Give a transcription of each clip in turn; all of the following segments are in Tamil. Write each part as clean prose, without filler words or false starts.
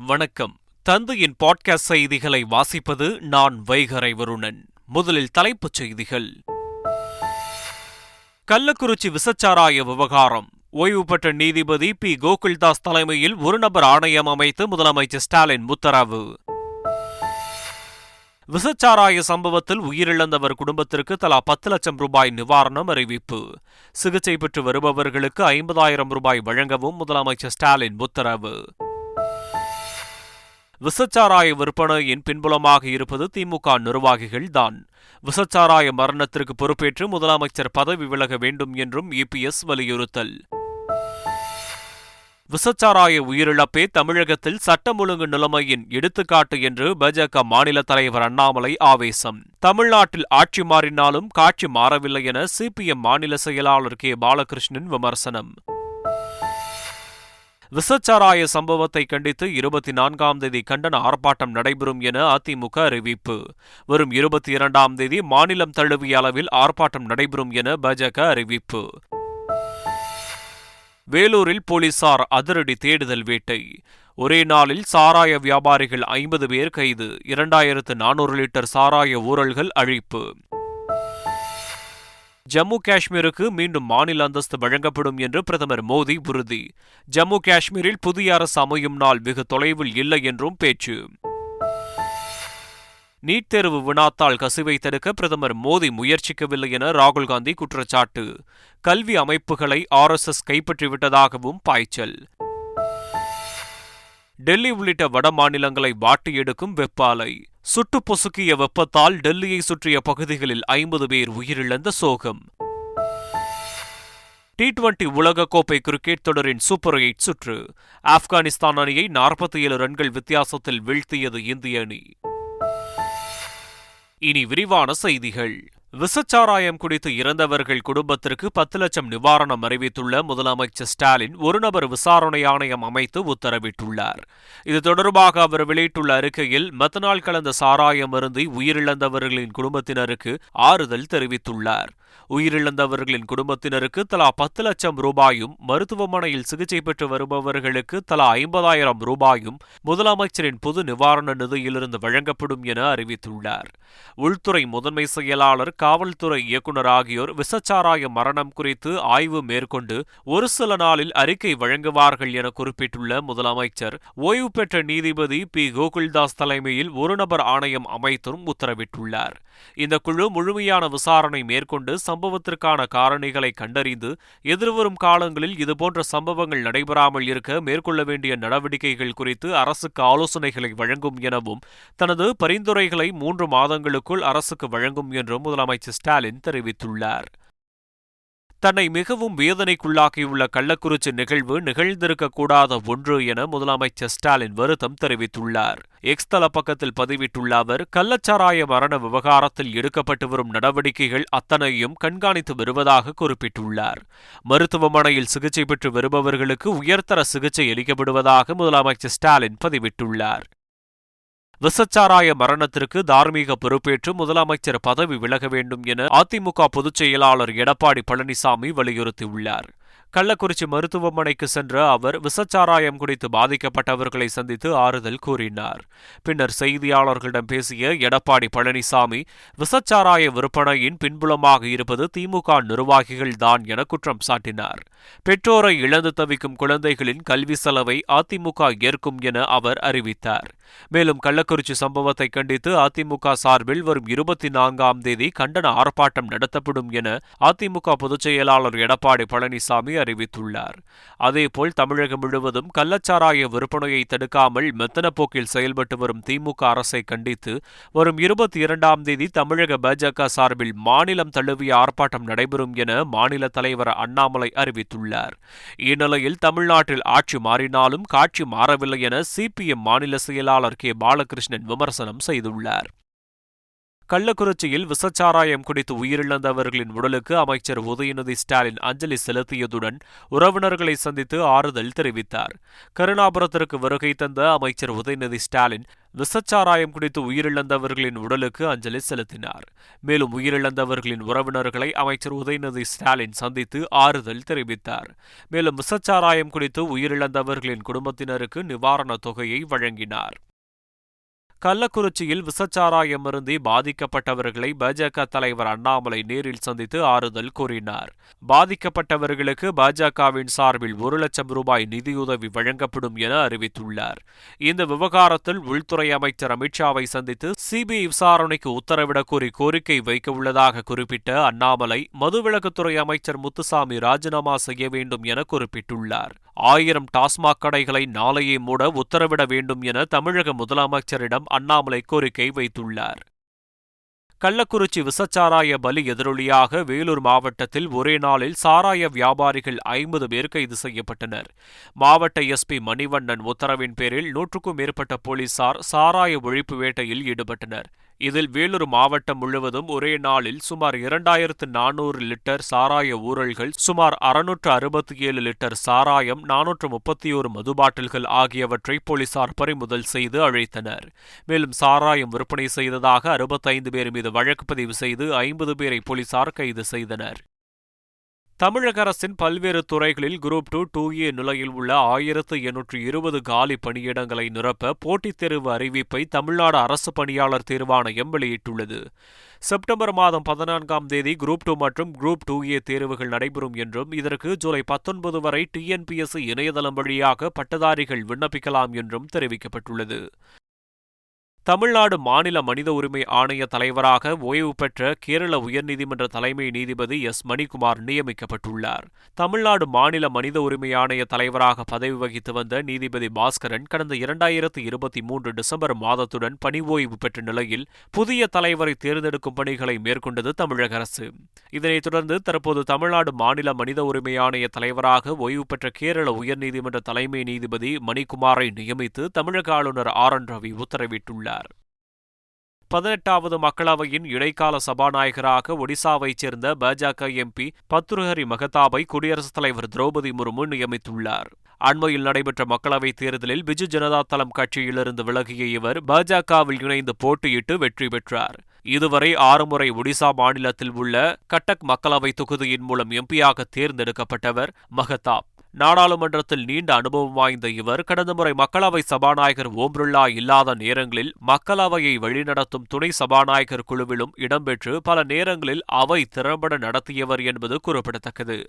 வணக்கம். தந்தையின் பாட்காஸ்ட் செய்திகளை வாசிப்பது நான் வைகரை வருணன். முதலில் தலைப்புச் செய்திகள். கள்ளக்குறிச்சி விசச்சாராய விவகாரம். ஓய்வு பெற்ற நீதிபதி பி. கோகுல்தாஸ் தலைமையில் ஒரு நபர் ஆணையம் அமைத்து முதலமைச்சர் ஸ்டாலின் உத்தரவு. விசச்சாராய சம்பவத்தில் உயிரிழந்தவர் குடும்பத்திற்கு தலா 10 லட்சம் ரூபாய் நிவாரணம் அறிவிப்பு. சிகிச்சை பெற்று வருபவர்களுக்கு 50,000 ரூபாய் வழங்கவும் முதலமைச்சர் ஸ்டாலின் உத்தரவு. விசச்சாராய விற்பனையின் பின்புலமாக இருப்பது திமுக நிர்வாகிகள் தான். விசச்சாராய மரணத்திற்கு பொறுப்பேற்று முதலமைச்சர் பதவி விலக வேண்டும் என்றும் இபிஎஸ் வலியுறுத்தல். விசச்சாராய உயிரிழப்பே தமிழகத்தில் சட்டம் ஒழுங்கு நிலைமையின் எடுத்துக்காட்டு என்று பாஜக மாநில தலைவர் அண்ணாமலை ஆவேசம். தமிழ்நாட்டில் ஆட்சி மாறினாலும் காட்சி மாறவில்லை என சிபிஎம் மாநில செயலாளர் கே. பாலகிருஷ்ணன் விமர்சனம். விசச்சாராய சம்பவத்தை கண்டித்து 24ஆம் தேதி கண்டன ஆர்ப்பாட்டம் நடைபெறும் என அதிமுக அறிவிப்பு. வரும் 22ஆம் தேதி மாநிலம் தழுவிய அளவில் ஆர்ப்பாட்டம் நடைபெறும் என பாஜக அறிவிப்பு. வேலூரில் போலீசார் அதிரடி தேடுதல் வேட்டை. ஒரே நாளில் சாராய வியாபாரிகள் 50 பேர் கைது. 2400 லிட்டர் சாராய ஊழல்கள் அழிப்பு. ஜம்மு காஷ்மீருக்கு மீண்டும் மாநில அந்தஸ்து வழங்கப்படும் என்று பிரதமர் மோடி உறுதி. ஜம்மு காஷ்மீரில் புதிய அரசு அமையும் நாள் வெகு தொலைவில் இல்லை என்றும் பேச்சு. நீட் தேர்வு வினாத்தாள் கசிவை தடுக்க பிரதமர் மோடி முயற்சிக்கவில்லை என ராகுல் காந்தி குற்றச்சாட்டு. கல்வி அமைப்புகளை RSS கைப்பற்றிவிட்டதாகவும் பாய்ச்சல். டெல்லி உள்ளிட்ட வட மாநிலங்களை வாட்டி எடுக்கும் வெப்பாலை. சுட்டு பொசுக்கிய வெப்பத்தால் டெல்லியை சுற்றிய பகுதிகளில் 50 பேர் உயிரிழந்த சோகம். T20 உலகக்கோப்பை கிரிக்கெட் தொடரின் சூப்பர் 8 சுற்று. ஆப்கானிஸ்தான் அணியை 47 ரன்கள் வித்தியாசத்தில் வீழ்த்தியது இந்திய அணி. இனி விரிவான செய்திகள். விசச்சாராயம் குடித்து இறந்தவர்கள் குடும்பத்திற்கு 10 லட்சம் நிவாரணம் அறிவித்துள்ள முதலமைச்சர் ஸ்டாலின் ஒரு நபர் விசாரணை ஆணையம் அமைத்து உத்தரவிட்டுள்ளார். இது தொடர்பாக அவர் வெளியிட்டுள்ள அறிக்கையில் மெத்தனால் கலந்த சாராயம் அருந்தி உயிரிழந்தவர்களின் குடும்பத்தினருக்கு ஆறுதல் தெரிவித்துள்ளார். உயிரிழந்தவர்களின் குடும்பத்தினருக்கு தலா 10 லட்சம் ரூபாயும், மருத்துவமனையில் சிகிச்சை பெற்று வருபவர்களுக்கு தலா 50,000 ரூபாயும் முதலமைச்சரின் பொது நிவாரண நிதியிலிருந்து வழங்கப்படும் என அறிவித்துள்ளார். உள்துறை முதன்மை செயலாளர், காவல்துறை இயக்குநர் ஆகியோர் விசச்சாராய மரணம் குறித்து ஆய்வு மேற்கொண்டு ஒரு சில நாளில் அறிக்கை வழங்குவார்கள் என குறிப்பிட்டுள்ள முதலமைச்சர், ஓய்வு பெற்ற நீதிபதி பி. கோகுல்தாஸ் தலைமையில் ஒரு நபர் ஆணையம் அமைத்தும் உத்தரவிட்டுள்ளார். இந்த குழு முழுமையான விசாரணை மேற்கொண்டு சம்பவத்திற்கான காரணிகளை கண்டறிந்து எதிர்வரும் காலங்களில் இதுபோன்ற சம்பவங்கள் நடைபெறாமல் இருக்க மேற்கொள்ள வேண்டிய நடவடிக்கைகள் குறித்து அரசுக்கு ஆலோசனைகளை வழங்கும் எனவும், தனது பரிந்துரைகளை 3 மாதங்களுக்குள் அரசுக்கு வழங்கும் என்றும் முதலமைச்சர் ஸ்டாலின் தெரிவித்துள்ளார். தன்னை மிகவும் வேதனைக்குள்ளாக்கியுள்ள கள்ளக்குறிச்சி நிகழ்வு நிகழ்ந்திருக்கக்கூடாத ஒன்று என முதலமைச்சர் ஸ்டாலின் வருத்தம் தெரிவித்துள்ளார். எக்ஸ் தள பக்கத்தில் பதிவிட்டுள்ள அவர், கள்ளச்சாராய மரண விவகாரத்தில் எடுக்கப்பட்டு வரும் நடவடிக்கைகள் அத்தனையும் கண்காணித்து வருவதாக குறிப்பிட்டுள்ளார். மருத்துவமனையில் சிகிச்சை பெற்று வருபவர்களுக்கு உயர்தர சிகிச்சை அளிக்கப்படுவதாக முதலமைச்சர் ஸ்டாலின் பதிவிட்டுள்ளார். விசச்சாராய மரணத்திற்கு தார்மீக பொறுப்பேற்று முதலமைச்சர் பதவி விலக வேண்டும் என அதிமுக பொதுச் செயலாளர் எடப்பாடி பழனிசாமி வலியுறுத்தியுள்ளார். கள்ளக்குறிச்சி மருத்துவமனைக்கு சென்ற அவர் விசச்சாராயம் குடித்து பாதிக்கப்பட்டவர்களை சந்தித்து ஆறுதல் கூறினார். பின்னர் செய்தியாளர்களிடம் பேசிய எடப்பாடி பழனிசாமி, விசச்சாராய விற்பனையின் பின்புலமாக இருப்பது திமுக நிர்வாகிகள் தான் என குற்றம் சாட்டினார். பெற்றோரை இழந்து தவிக்கும் குழந்தைகளின் கல்வி செலவை அதிமுக ஏற்கும் என அவர் அறிவித்தார். மேலும் கள்ளக்குறிச்சி சம்பவத்தை கண்டித்து அதிமுக சார்பில் வரும் 24ஆம் தேதி கண்டன ஆர்ப்பாட்டம் நடத்தப்படும் என அதிமுக பொதுச் செயலாளர் எடப்பாடி பழனிசாமி அறிவித்துள்ளார். அதேபோல் தமிழகம் முழுவதும் கள்ளச்சாராய விற்பனையை தடுக்காமல் மெத்தன போக்கில் செயல்பட்டு வரும் திமுக அரசை கண்டித்து வரும் 22ஆம் தேதி தமிழக பாஜக சார்பில் மாநிலம் தழுவிய ஆர்ப்பாட்டம் நடைபெறும் என மாநில தலைவர் அண்ணாமலை அறிவித்துள்ளார். இந்நிலையில் தமிழ்நாட்டில் ஆட்சி மாறினாலும் காட்சி மாறவில்லை என சிபிஎம் மாநில செயலாளர் கே. பாலகிருஷ்ணன் விமர்சனம் செய்துள்ளார். கள்ளக்குறிச்சியில் விசச்சாராயம் குடித்து உயிரிழந்தவர்களின் உடலுக்கு அமைச்சர் உதயநிதி ஸ்டாலின் அஞ்சலி செலுத்தியதுடன் உறவினர்களை சந்தித்து ஆறுதல் தெரிவித்தார். கருணாபுரத்திற்கு வருகை தந்த அமைச்சர் உதயநிதி ஸ்டாலின் விசச்சாராயம் குடித்து உயிரிழந்தவர்களின் உடலுக்கு அஞ்சலி செலுத்தினார். மேலும் உயிரிழந்தவர்களின் உறவினர்களை அமைச்சர் உதயநிதி ஸ்டாலின் சந்தித்து ஆறுதல் தெரிவித்தார். மேலும் விசச்சாராயம் குடித்து உயிரிழந்தவர்களின் குடும்பத்தினருக்கு நிவாரணத் தொகையை வழங்கினார். கள்ளக்குறிச்சியில் விசச்சாராயம் அருந்தி பாதிக்கப்பட்டவர்களை பாஜக தலைவர் அண்ணாமலை நேரில் சந்தித்து ஆறுதல் கூறினார். பாதிக்கப்பட்டவர்களுக்கு பாஜகவின் சார்பில் 1 லட்சம் ரூபாய் நிதியுதவி வழங்கப்படும் என அறிவித்துள்ளார். இந்த விவகாரத்தில் உள்துறை அமைச்சர் அமித்ஷாவை சந்தித்து சிபிஐ விசாரணைக்கு உத்தரவிடக் கோரி கோரிக்கை வைக்க உள்ளதாக குறிப்பிட்ட அண்ணாமலை மதுவிலக்குத்துறை அமைச்சர் முத்துசாமி ராஜினாமா செய்ய வேண்டும் என குறிப்பிட்டுள்ளார். 1000 டாஸ்மாக் கடைகளை நாளையே மூட உத்தரவிட வேண்டும் என தமிழக முதலமைச்சரிடம் அண்ணாமலை கோரிக்கை வைத்துள்ளார். கள்ளக்குறிச்சி விசச்சாராய பலி எதிரொலியாக வேலூர் மாவட்டத்தில் ஒரே நாளில் சாராய வியாபாரிகள் 50 பேர் கைது செய்யப்பட்டனர். மாவட்ட எஸ்பி மணிவண்ணன் உத்தரவின் பேரில் 100க்கும் மேற்பட்ட போலீசார் சாராய ஒழிப்பு வேட்டையில் ஈடுபட்டனர். இதில் வேலூர் மாவட்டம் முழுவதும் ஒரே நாளில் சுமார் 2400 லிட்டர் சாராய ஊழல்கள், சுமார் 667 லிட்டர் சாராயம், 431 மது பாட்டில்கள் ஆகியவற்றை போலீசார் பறிமுதல் செய்து அழைத்தனர். மேலும் சாராயம் விற்பனை செய்ததாக 65 பேர் மீது வழக்கு பதிவு செய்து 50 பேரை போலீசார் கைது செய்தனர். தமிழக அரசின் பல்வேறு துறைகளில் குரூப் 2, 2A நிலையில் உள்ள 1820 காலி பணியிடங்களை நிரப்ப போட்டித் தேர்வு அறிவிப்பை தமிழ்நாடு அரசு பணியாளர் தேர்வாணையம் வெளியிட்டுள்ளது. செப்டம்பர் மாதம் 14ஆம் தேதி குரூப் 2 மற்றும் குரூப் 2A தேர்வுகள் நடைபெறும் என்றும் இதற்கு ஜூலை 19 வரை TNPSC இணையதளம் வழியாக பட்டதாரிகள் விண்ணப்பிக்கலாம் என்றும் தெரிவிக்கப்பட்டுள்ளது. தமிழ்நாடு மாநில மனித உரிமை ஆணைய தலைவராக ஓய்வு பெற்ற கேரள உயர்நீதிமன்ற தலைமை நீதிபதி எஸ். மணிக்குமார் நியமிக்கப்பட்டுள்ளார். தமிழ்நாடு மாநில மனித உரிமை ஆணைய தலைவராக பதவி வகித்து வந்த நீதிபதி பாஸ்கரன் கடந்த 2023 டிசம்பர் மாதத்துடன் பணி ஓய்வு பெற்ற நிலையில் புதிய தலைவரை தேர்ந்தெடுக்கும் பணிகளை மேற்கொண்டது தமிழக அரசு. இதனைத் தொடர்ந்து தற்போது தமிழ்நாடு மாநில மனித உரிமை ஆணைய தலைவராக ஓய்வு பெற்ற கேரள உயர்நீதிமன்ற தலைமை நீதிபதி மணிக்குமாரை நியமித்து தமிழக ஆளுநர் RN ரவி உத்தரவிட்டுள்ளார். 18வது மக்களவையின் இடைக்கால சபாநாயகராக ஒடிசாவைச் சேர்ந்த பாஜக MP பத்ருஹரி மகதாபை குடியரசுத் தலைவர் திரௌபதி முர்மு நியமித்துள்ளார். அண்மையில் நடைபெற்ற மக்களவைத் தேர்தலில் பிஜு ஜனதா தளம் கட்சியிலிருந்து விலகிய இவர் பாஜகவில் இணைந்து போட்டியிட்டு வெற்றி பெற்றார். இதுவரை 6 முறை ஒடிசா மாநிலத்தில் உள்ள கட்டக் மக்களவை தொகுதியின் மூலம் MP-யாக தேர்ந்தெடுக்கப்பட்டவர் மகதாப். நாடாளுமன்றத்தில் நீண்ட அனுபவம் வாய்ந்த இவர் கடந்த முறை மக்களவை சபாநாயகர் ஓம் பிர்லா இல்லாத நேரங்களில் மக்களவையை வழிநடத்தும் துணை சபாநாயகர் குழுவிலும் இடம்பெற்று பல நேரங்களில் அவை திறம்பட நடத்தியவர் என்பது குறிப்பிடத்தக்கது.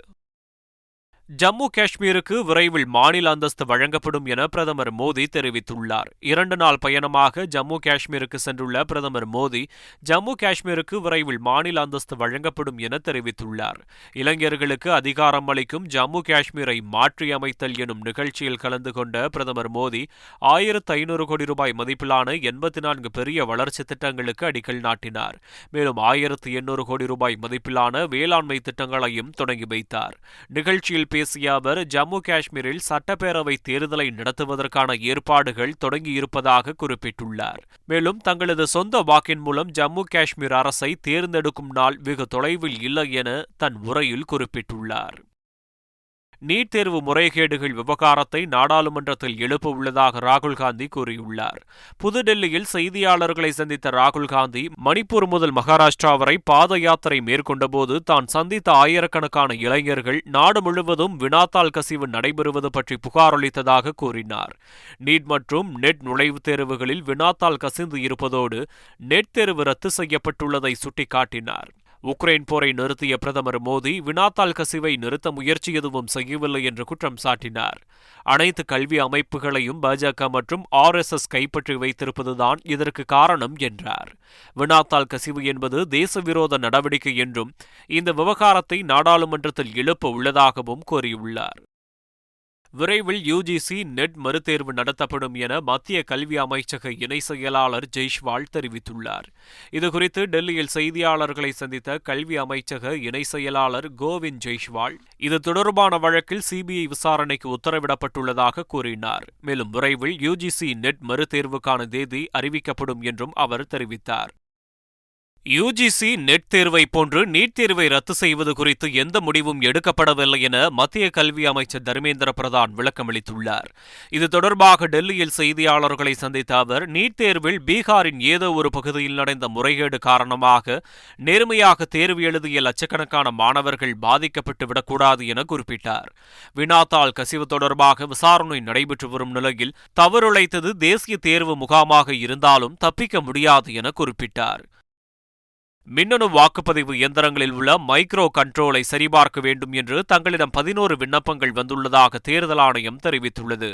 ஜம்மு காஷ்மீருக்கு விரைவில் மாநில அந்தஸ்து வழங்கப்படும் என பிரதமர் மோடி தெரிவித்துள்ளார். 2 நாள் பயணமாக ஜம்மு காஷ்மீருக்கு சென்றுள்ள பிரதமர் மோடி ஜம்மு காஷ்மீருக்கு விரைவில் மாநில அந்தஸ்து வழங்கப்படும் என தெரிவித்துள்ளார். இளைஞர்களுக்கு அதிகாரம் அளிக்கும் ஜம்மு காஷ்மீரை மாற்றியமைத்தல் எனும் நிகழ்ச்சியில் கலந்து கொண்ட பிரதமர் மோடி 1500 கோடி ரூபாய் மதிப்பிலான 84 பெரிய வளர்ச்சி திட்டங்களுக்கு அடிக்கல் நாட்டினார். மேலும் 1800 கோடி ரூபாய் மதிப்பிலான வேளாண்மை திட்டங்களையும் தொடங்கி வைத்தார். நிகழ்ச்சியில் பேசிய அவர் ஜம்மு காஷ்மீரில் சட்டப்பேரவை தேர்தலை நடத்துவதற்கான ஏற்பாடுகள் தொடங்கியிருப்பதாக குறிப்பிட்டுள்ளார். மேலும் தங்களது சொந்த வாக்கின் மூலம் ஜம்மு காஷ்மீர் அரசை தேர்ந்தெடுக்கும் நாள் வெகு தொலைவில் இல்லை என தன் உரையில் குறிப்பிட்டுள்ளார். நீட் தேர்வு முறைகேடுகள் விவகாரத்தை நாடாளுமன்றத்தில் எழுப்ப உள்ளதாக ராகுல் காந்தி கூறியுள்ளார். புதுடெல்லியில் செய்தியாளர்களை சந்தித்த ராகுல் காந்தி மணிப்பூர் முதல் மகாராஷ்டிரா வரை பாத யாத்திரை மேற்கொண்டபோது தான் சந்தித்த ஆயிரக்கணக்கான இளைஞர்கள் நாடு முழுவதும் வினாத்தாள் கசிவு நடைபெறுவது பற்றி புகார் அளித்ததாக கூறினார். நீட் மற்றும் நெட் நுழைவுத் தேர்வுகளில் வினாத்தாள் கசிந்து இருப்பதோடு நெட் தேர்வு ரத்து செய்யப்பட்டுள்ளதை சுட்டிக்காட்டினார். உக்ரைன் போரை நிறுத்திய பிரதமர் மோடி வினாத்தாள் கசிவை நிறுத்த முயற்சி எதுவும் செய்யவில்லை என்று குற்றம் சாட்டினார். அனைத்து கல்வி அமைப்புகளையும் பாஜக மற்றும் RSS கைப்பற்றி வைத்திருப்பதுதான் இதற்கு காரணம் என்றார். வினாத்தாள் கசிவு என்பது தேசவிரோத நடவடிக்கை என்றும் இந்த விவகாரத்தை நாடாளுமன்றத்தில் எழுப்ப உள்ளதாகவும் கூறியுள்ளார். விரைவில் UGC நெட் மறுதேர்வு நடத்தப்படும் என மத்திய கல்வி அமைச்சக இணை செயலாளர் ஜெய்ஷ்வால் தெரிவித்துள்ளார். இதுகுறித்து டெல்லியில் செய்தியாளர்களை சந்தித்த கல்வி அமைச்சக இணை செயலாளர் கோவிந்த் ஜெய்ஷ்வால் இது தொடர்பான வழக்கில் CBI விசாரணைக்கு உத்தரவிடப்பட்டுள்ளதாக கூறினார். மேலும் விரைவில் UGC நெட் மறுதேர்வுக்கான தேதி அறிவிக்கப்படும் என்றும் அவர் தெரிவித்தார். யுஜிசி நெட் தேர்வை போன்று நீட் தேர்வை ரத்து செய்வது குறித்து எந்த முடிவும் எடுக்கப்படவில்லை என மத்திய கல்வி அமைச்சர் தர்மேந்திர பிரதான் விளக்கமளித்துள்ளார். இது தொடர்பாக டெல்லியில் செய்தியாளர்களை சந்தித்த அவர், நீட் தேர்வில் பீகாரின் ஏதோ ஒரு பகுதியில் நடந்த முறைகேடு காரணமாக நேர்மையாக தேர்வு எழுதிய லட்சக்கணக்கான மாணவர்கள் பாதிக்கப்பட்டு விடக்கூடாது என குறிப்பிட்டார். வினாத்தாள் கசிவு தொடர்பாக விசாரணை நடைபெற்று வரும் நிலையில் தவறுழைத்தது தேசிய தேர்வு முகாமாக இருந்தாலும் தப்பிக்க முடியாது என குறிப்பிட்டார். மின்னணு வாக்குப்பதிவு இயந்திரங்களில் உள்ள மைக்ரோ கண்ட்ரோலை சரிபார்க்க வேண்டும் என்று தங்களிடம் 11 விண்ணப்பங்கள் வந்துள்ளதாக தேர்தல் ஆணையம் தெரிவித்துள்ளது.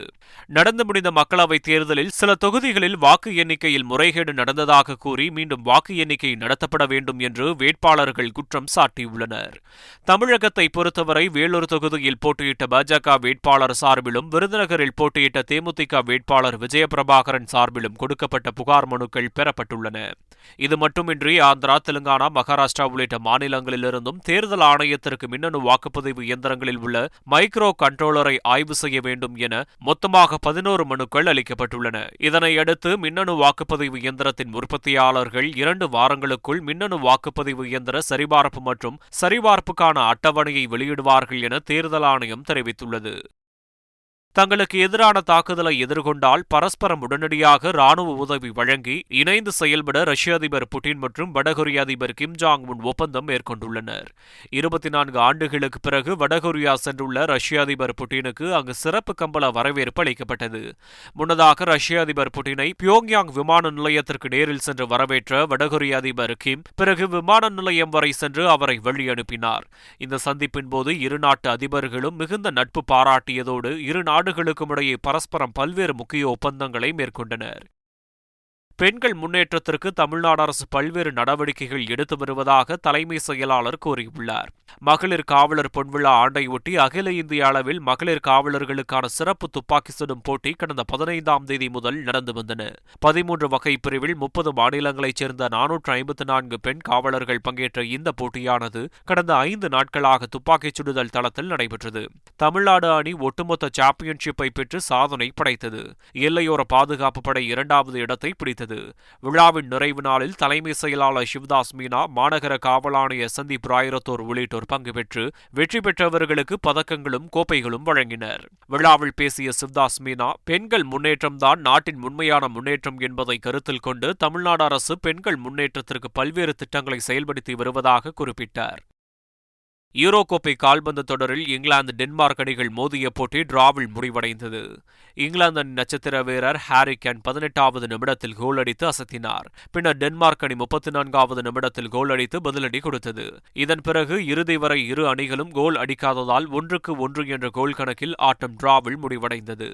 நடந்து முடிந்த மக்களவைத் தேர்தலில் சில தொகுதிகளில் வாக்கு எண்ணிக்கையில் முறைகேடு நடந்ததாக கூறி மீண்டும் வாக்கு எண்ணிக்கை நடத்தப்பட வேண்டும் என்று வேட்பாளர்கள் குற்றம் சாட்டியுள்ளனர். தமிழகத்தை பொறுத்தவரை வேலூர் தொகுதியில் போட்டியிட்ட பாஜக வேட்பாளர் சார்பிலும் விருதுநகரில் போட்டியிட்ட தேமுதிக வேட்பாளர் விஜயபிரபாகரன் சார்பிலும் கொடுக்கப்பட்ட புகார் மனுக்கள் பெறப்பட்டுள்ளன. இது மட்டுமின்றி ஆந்திரா, தெலுங்கானா, மகாராஷ்டிரா உள்ளிட்ட மாநிலங்களிலிருந்தும் தேர்தல் ஆணையத்திற்கு மின்னணு வாக்குப்பதிவு இயந்திரங்களில் உள்ள மைக்ரோ கண்ட்ரோலரை ஆய்வு செய்ய வேண்டும் என மொத்தமாக 11 மனுக்கள் அளிக்கப்பட்டுள்ளன. இதனையடுத்து மின்னணு வாக்குப்பதிவு இயந்திரத்தின் உற்பத்தியாளர்கள் 2 வாரங்களுக்குள் மின்னணு வாக்குப்பதிவு இயந்திர சரிபார்ப்பு மற்றும் சரிபார்ப்புக்கான அட்டவணையை வெளியிடுவார்கள் என தேர்தல் ஆணையம் தெரிவித்துள்ளது. தங்களுக்கு எதிரான தாக்குதலை எதிர்கொண்டால் பரஸ்பரம் உடனடியாக ராணுவ உதவி வழங்கி இணைந்து செயல்பட ரஷ்ய அதிபர் புட்டின் மற்றும் வடகொரிய அதிபர் கிம் ஜாங் உன் ஒப்பந்தம் மேற்கொண்டுள்ளனர். 24 ஆண்டுகளுக்கு பிறகு வடகொரியா சென்றுள்ள ரஷ்ய அதிபர் புட்டினுக்கு அங்கு சிறப்பு கம்பள வரவேற்பு அளிக்கப்பட்டது. முன்னதாக ரஷ்ய அதிபர் புட்டினை பியோங்யாங் விமான நிலையத்திற்கு நேரில் சென்று வரவேற்ற வடகொரிய அதிபர் கிம் பிறகு விமான நிலையம் வரை சென்று அவரை வழியனுப்பினார். இந்த சந்திப்பின் போது இரு நாட்டு அதிபர்களும் மிகுந்த நட்பு பாராட்டியதோடு இரு நாடுகளுக்கும் இடையே பரஸ்பரம் பல்வேறு முக்கிய ஒப்பந்தங்களை மேற்கொண்டனர். பெண்கள் முன்னேற்றத்திற்கு தமிழ்நாடு அரசு பல்வேறு நடவடிக்கைகள் எடுத்து வருவதாக தலைமை செயலாளர் கூறியுள்ளார். மகளிர் காவலர் பொன்விழா ஆண்டையொட்டி அகில இந்திய அளவில் மகளிர் காவலர்களுக்கான சிறப்பு துப்பாக்கி சுடும் போட்டி கடந்த 15ஆம் தேதி முதல் நடந்து வந்தன. 13 வகை பிரிவில் 30 மாநிலங்களைச் சேர்ந்த 454 பெண் காவலர்கள் பங்கேற்ற இந்த போட்டியானது கடந்த 5 நாட்களாக துப்பாக்கிச் சுடுதல் தளத்தில் நடைபெற்றது. தமிழ்நாடு அணி ஒட்டுமொத்த சாம்பியன்ஷிப்பை பெற்று சாதனை படைத்தது. எல்லையோர பாதுகாப்பு படை 2வது இடத்தை பிடித்தது. விழாவின் நிறைவு நாளில் தலைமை செயலாளர் சிவதாஸ் மீனா, மாநகர காவல் ஆணையர் சந்தீப் ராயரத்தோர் உள்ளிட்டோர் பங்கு பெற்று வெற்றி பெற்றவர்களுக்கு பதக்கங்களும் கோப்பைகளும் வழங்கினர். விழாவில் பேசிய சிவதாஸ் மீனா, பெண்கள் முன்னேற்றம்தான் நாட்டின் உண்மையான முன்னேற்றம் என்பதை கருத்தில் கொண்டு தமிழ்நாடு அரசு பெண்கள் முன்னேற்றத்திற்கு பல்வேறு திட்டங்களை செயல்படுத்தி வருவதாக குறிப்பிட்டார். யூரோ கோப்பை கால்பந்து தொடரில் இங்கிலாந்து டென்மார்க் அணிகள் மோதிய போட்டி டிராவில் முடிவடைந்தது. இங்கிலாந்து அணி நட்சத்திர வீரர் ஹாரி கேன் 18வது நிமிடத்தில் கோல் அடித்து அசத்தினார். பின்னர் டென்மார்க் அணி 34வது நிமிடத்தில் கோல் அடித்து பதிலடி கொடுத்தது. இதன் பிறகு இறுதி வரை இரு அணிகளும் கோல் அடிக்காததால் 1-1 என்ற கோல் கணக்கில் ஆட்டம் டிராவில் முடிவடைந்தது.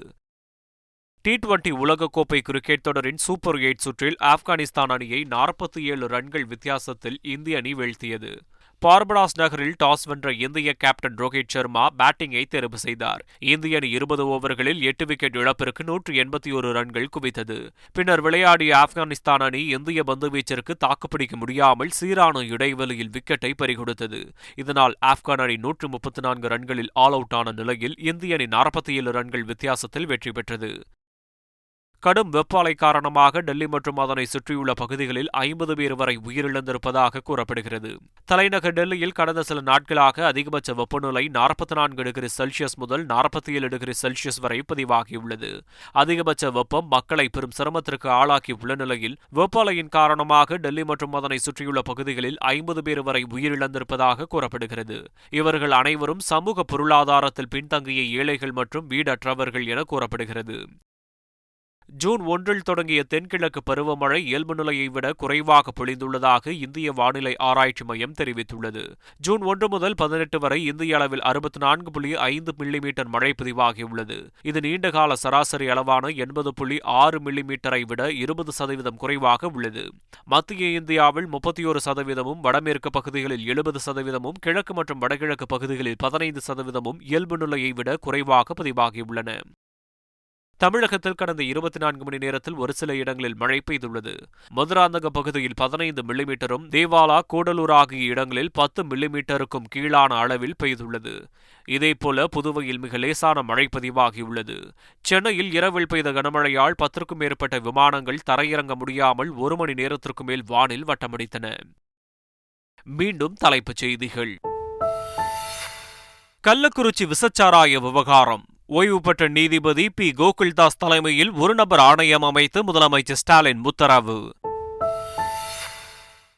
T20 உலகக்கோப்பை கிரிக்கெட் தொடரின் சூப்பர் 8 சுற்றில் ஆப்கானிஸ்தான் அணியை 47 ரன்கள் வித்தியாசத்தில் இந்திய அணி வீழ்த்தியது. பார்படாஸ் நகரில் டாஸ் வென்ற இந்திய கேப்டன் ரோஹித் சர்மா பேட்டிங்கை தேர்வு செய்தார். இந்திய அணி 20 ஓவர்களில் 8 விக்கெட் இழப்பிற்கு 181 ரன்கள் குவித்தது. பின்னர் விளையாடிய ஆப்கானிஸ்தான் அணி இந்திய பந்துவீச்சிற்கு தாக்குப்பிடிக்க முடியாமல் சீரான இடைவெளியில் விக்கெட்டை பறிகொடுத்தது. இதனால் ஆப்கான் அணி 134 ரன்களில் ஆல் அவுட் ஆன நிலையில் இந்திய அணி 47 ரன்கள் வித்தியாசத்தில் வெற்றி பெற்றது. கடும் வெப்ப அலை காரணமாக டெல்லி மற்றும் அதனை சுற்றியுள்ள பகுதிகளில் 50 பேர் வரை உயிரிழந்திருப்பதாக கூறப்படுகிறது. தலைநகர் டெல்லியில் கடந்த சில நாட்களாக அதிகபட்ச வெப்பநிலை 44 டிகிரி செல்சியஸ் முதல் 47 டிகிரி செல்சியஸ் வரை பதிவாகியுள்ளது. அதிகபட்ச வெப்பம் மக்களை பெரும் சிரமத்திற்கு ஆளாக்கியுள்ள நிலையில் வெப்ப அலையின் காரணமாக டெல்லி மற்றும் அதனை சுற்றியுள்ள பகுதிகளில் 50 பேர் வரை உயிரிழந்திருப்பதாக கூறப்படுகிறது. இவர்கள் அனைவரும் சமூக பொருளாதாரத்தில் பின்தங்கிய ஏழைகள் மற்றும் வீடற்றவர்கள் என கூறப்படுகிறது. ஜூன் 1 தொடங்கிய தென்கிழக்கு பருவமழை இயல்பு நிலையை விட குறைவாக பொழிந்துள்ளதாக இந்திய வானிலை ஆராய்ச்சி மையம் தெரிவித்துள்ளது. ஜூன் 1 முதல் 18 வரை இந்திய அளவில் 64.5 மில்லிமீட்டர் மழை பதிவாகியுள்ளது. இது நீண்டகால சராசரி அளவான 80.6 மில்லிமீட்டரை விட 20% குறைவாக உள்ளது. மத்திய இந்தியாவில் 31%, வடமேற்கு பகுதிகளில் 70%, கிழக்கு மற்றும் வடகிழக்கு பகுதிகளில் 15% இயல்பு நிலையை விட குறைவாக பதிவாகியுள்ளன. தமிழகத்தில் கடந்த 24 மணி நேரத்தில் ஒரு சில இடங்களில் மழை பெய்துள்ளது. மதுராந்தக பகுதியில் 15 மில்லிமீட்டரும், தேவாலா, கூடலூர் ஆகிய இடங்களில் 10 மில்லிமீட்டருக்கும் கீழான அளவில் பெய்துள்ளது. இதேபோல புதுவையில் மிக லேசான மழை பதிவாகியுள்ளது. சென்னையில் இரவில் பெய்த கனமழையால் 10க்கும் மேற்பட்ட விமானங்கள் தரையிறங்க முடியாமல் 1 மணி நேரத்திற்கு மேல் வானில் வட்டமடித்தன. மீண்டும் தலைப்புச் செய்திகள். கள்ளக்குறிச்சி விசச்சாராய விவகாரம். ஓய்வு பெற்ற நீதிபதி பி. கோகுல்தாஸ் தலைமையில் ஒரு நபர் ஆணையம் அமைத்து முதலமைச்சர் ஸ்டாலின் உத்தரவு.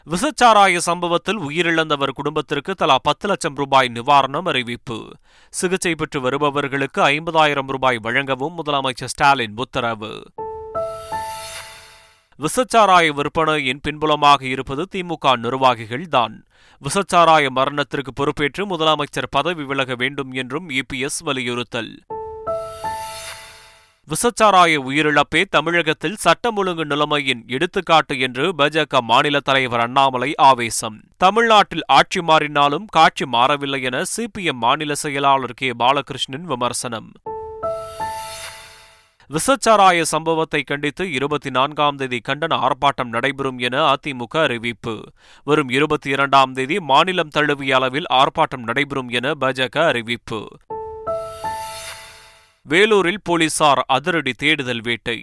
விசச்சாராய சம்பவத்தில் உயிரிழந்தவர் குடும்பத்திற்கு தலா 10 லட்சம் ரூபாய் நிவாரணம் அறிவிப்பு. சிகிச்சை பெற்று வருபவர்களுக்கு 50,000 ரூபாய் வழங்கவும் முதலமைச்சர் ஸ்டாலின் உத்தரவு. விசச்சாராய விற்பனையின் பின்புலமாக இருப்பது திமுக நிர்வாகிகள்தான். விசச்சாராய மரணத்திற்கு பொறுப்பேற்று முதலமைச்சர் பதவி விலக வேண்டும் என்றும் இபிஎஸ் வலியுறுத்தல். விசச்சாராய உயிரிழப்பே தமிழகத்தில் சட்டம் ஒழுங்கு நிலைமையின் எடுத்துக்காட்டு என்று பாஜக மாநில தலைவர் அண்ணாமலை ஆவேசம். தமிழ்நாட்டில் ஆட்சி மாறினாலும் காட்சி மாறவில்லை என சிபிஎம் மாநில செயலாளர் கே. பாலகிருஷ்ணன் விமர்சனம். விசச்சாராய சம்பவத்தை கண்டித்து 24ஆம் தேதி கண்டன ஆர்ப்பாட்டம் நடைபெறும் என அதிமுக அறிவிப்பு. வரும் 22ஆம் தேதி மாநிலம் தழுவிய அளவில் ஆர்ப்பாட்டம் நடைபெறும் என பாஜக அறிவிப்பு. வேலூரில் போலீசார் அதிரடி தேடுதல் வேட்டை.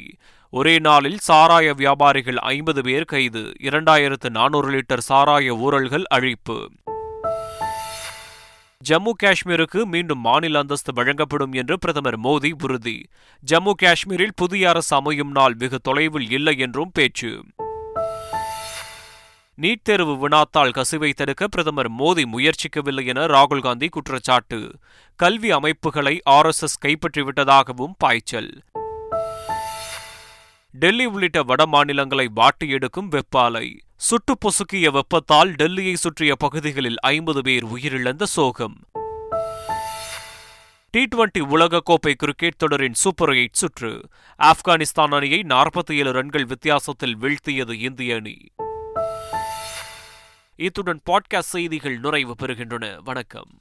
ஒரே நாளில் சாராய வியாபாரிகள் 50 பேர் கைது. 2400 லிட்டர் சாராய ஊழல்கள் அழிப்பு. ஜம்மு காஷ்மீருக்கு மீண்டும் மாநில அந்தஸ்து வழங்கப்படும் என்று பிரதமர் மோடி உறுதி. ஜம்மு காஷ்மீரில் புதிய அரசு அமையும் நாள் வெகு தொலைவில் இல்லை என்றும் பேச்சு. நீட் தேர்வு வினாத்தாள் கசிவை தடுக்க பிரதமர் மோடி முயற்சிக்கவில்லை என ராகுல் காந்தி குற்றச்சாட்டு. கல்வி அமைப்புகளை RSS கைப்பற்றிவிட்டதாகவும் பாய்ச்சல். டெல்லி உள்ளிட்ட வட மாநிலங்களை வாட்டி எடுக்கும் வெப்ப அலை. சுட்டு பொசுக்கிய வெப்பத்தால் டெல்லியை சுற்றிய பகுதிகளில் 50 பேர் உயிரிழந்த சோகம். T20 உலகக்கோப்பை கிரிக்கெட் தொடரின் சூப்பர் 8 சுற்று. ஆப்கானிஸ்தான் அணியை 47 ரன்கள் வித்தியாசத்தில் வீழ்த்தியது இந்திய அணி. இத்துடன் பாட்காஸ்ட் செய்திகள் நிறைவு பெறுகின்றன. வணக்கம்.